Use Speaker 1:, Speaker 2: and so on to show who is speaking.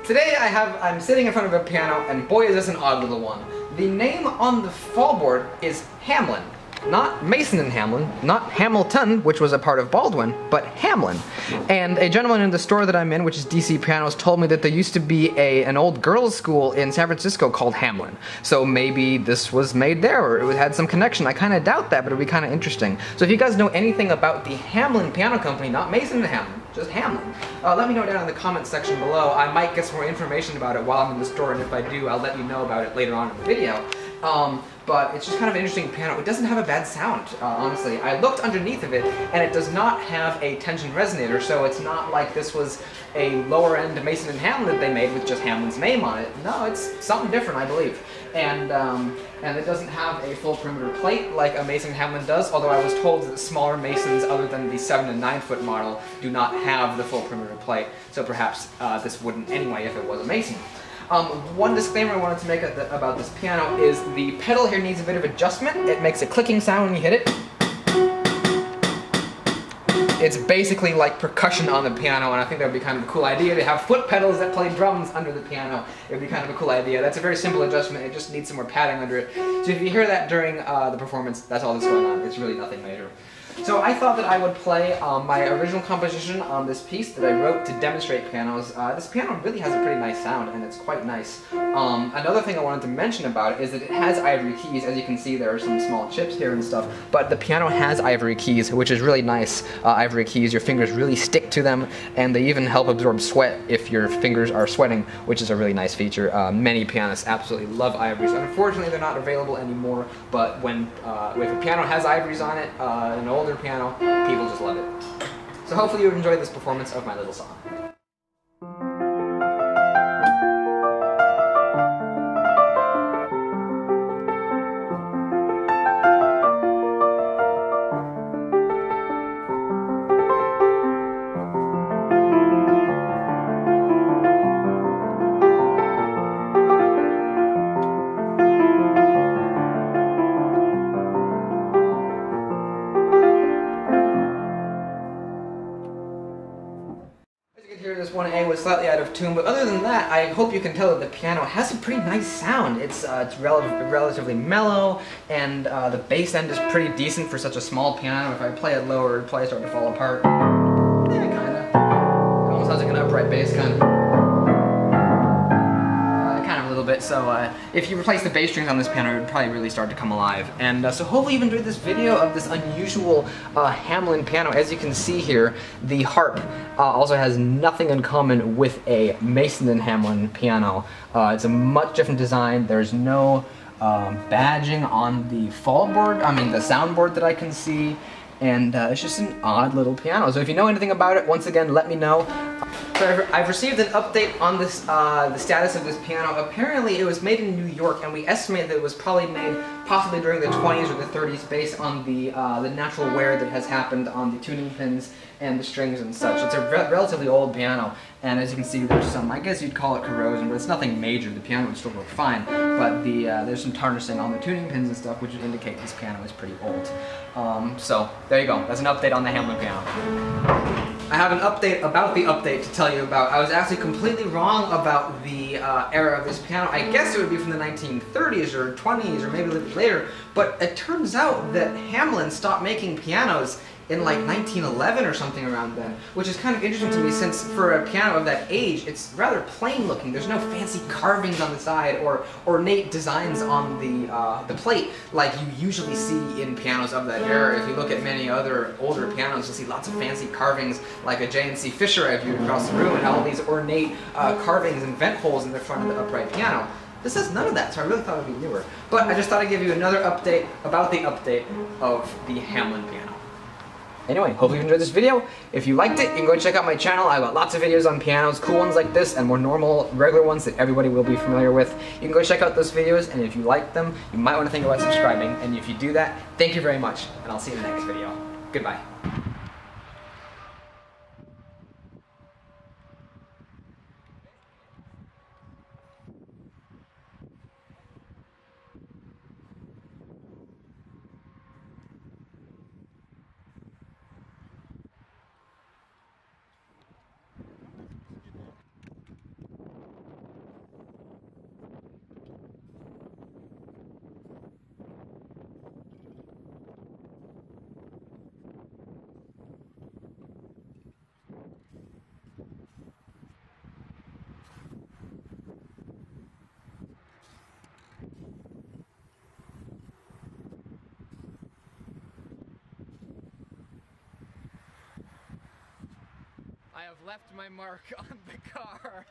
Speaker 1: Today I'm sitting in front of a piano, and boy is this an odd little one. The name on the fallboard is Hamlin. Not Mason and Hamlin, not Hamilton, which was a part of Baldwin, but Hamlin. And a gentleman in the store that I'm in, which is DC Pianos, told me that there used to be an old girls' school in San Francisco called Hamlin. So maybe this was made there, or it had some connection. I kind of doubt that, but it would be kind of interesting. So if you guys know anything about the Hamlin Piano Company, not Mason and Hamlin, just Hamlin, let me know down in the comments section below. I might get some more information about it while I'm in the store, and if I do, I'll let you know about it later on in the video. But it's just kind of an interesting piano. It doesn't have a bad sound, honestly. I looked underneath of it, and it does not have a tension resonator, so it's not like this was a lower-end Mason and Hamlin that they made with just Hamlin's name on it. No, it's something different, I believe. And it doesn't have a full perimeter plate like a Mason and Hamlin does, although I was told that smaller Masons, other than the 7 and 9 foot model, do not have the full perimeter plate, so perhaps this wouldn't anyway if it was a Mason. One disclaimer I wanted to make about this piano is the pedal here needs a bit of adjustment. It makes a clicking sound when you hit it. It's basically like percussion on the piano, and I think that would be kind of a cool idea to have foot pedals that play drums under the piano. It would be kind of a cool idea. That's a very simple adjustment. It just needs some more padding under it. So if you hear that during the performance, that's all that's going on. It's really nothing major. So I thought that I would play my original composition on this piece that I wrote to demonstrate pianos. This piano really has a pretty nice sound, and it's quite nice. Another thing I wanted to mention about it is that it has ivory keys. As you can see, there are some small chips here and stuff, but the piano has ivory keys, which is really nice. Ivory keys, your fingers really stick to them, and they even help absorb sweat if your fingers are sweating, which is a really nice feature. Many pianists absolutely love ivories. Unfortunately, they're not available anymore, but when if a piano has ivories on it, an older piano, people just love it. So hopefully you enjoyed this performance of my little song. This 1A was slightly out of tune, but other than that, I hope you can tell that the piano has a pretty nice sound. It's relatively mellow, and the bass end is pretty decent for such a small piano. If I play it lower, it'd probably start to fall apart. Yeah, kinda. It almost sounds like an upright bass, kind of a little bit. So if you replace the bass strings on this piano, it would probably really start to come alive. And so hopefully you've enjoyed this video of this unusual Hamlin piano. As you can see here, the harp also has nothing in common with a Mason and Hamlin piano. It's a much different design. There's no badging on the the soundboard that I can see, and it's just an odd little piano. So if you know anything about it, once again, let me know. So I've received an update on this, the status of this piano. Apparently it was made in New York, and we estimate that it was probably made possibly during the 20s or the 30s based on the natural wear that has happened on the tuning pins and the strings and such. It's a relatively old piano, and as you can see, there's some, I guess you'd call it corrosion, but it's nothing major. The piano would still work fine, but there's some tarnishing on the tuning pins and stuff, which would indicate this piano is pretty old. So there you go. That's an update on the Hamlin piano. I have an update about the update to tell you about. I was actually completely wrong about the era of this piano. I guess it would be from the 1930s or 20s or maybe a little bit later, but it turns out that Hamlin stopped making pianos in like 1911 or something around then, which is kind of interesting to me since for a piano of that age, it's rather plain looking. There's no fancy carvings on the side or ornate designs on the plate like you usually see in pianos of that era. If you look at many other older pianos, you'll see lots of fancy carvings like a J&C Fisher I viewed across the room, and all these ornate carvings and vent holes in the front of the upright piano. This has none of that, so I really thought it would be newer. But I just thought I'd give you another update about the update of the Hamlin piano. Anyway, hopefully you enjoyed this video. If you liked it, you can go check out my channel. I've got lots of videos on pianos, cool ones like this, and more normal, regular ones that everybody will be familiar with. You can go check out those videos, and if you like them, you might want to think about subscribing. And if you do that, thank you very much, and I'll see you in the next video. Goodbye. I have left my mark on the car.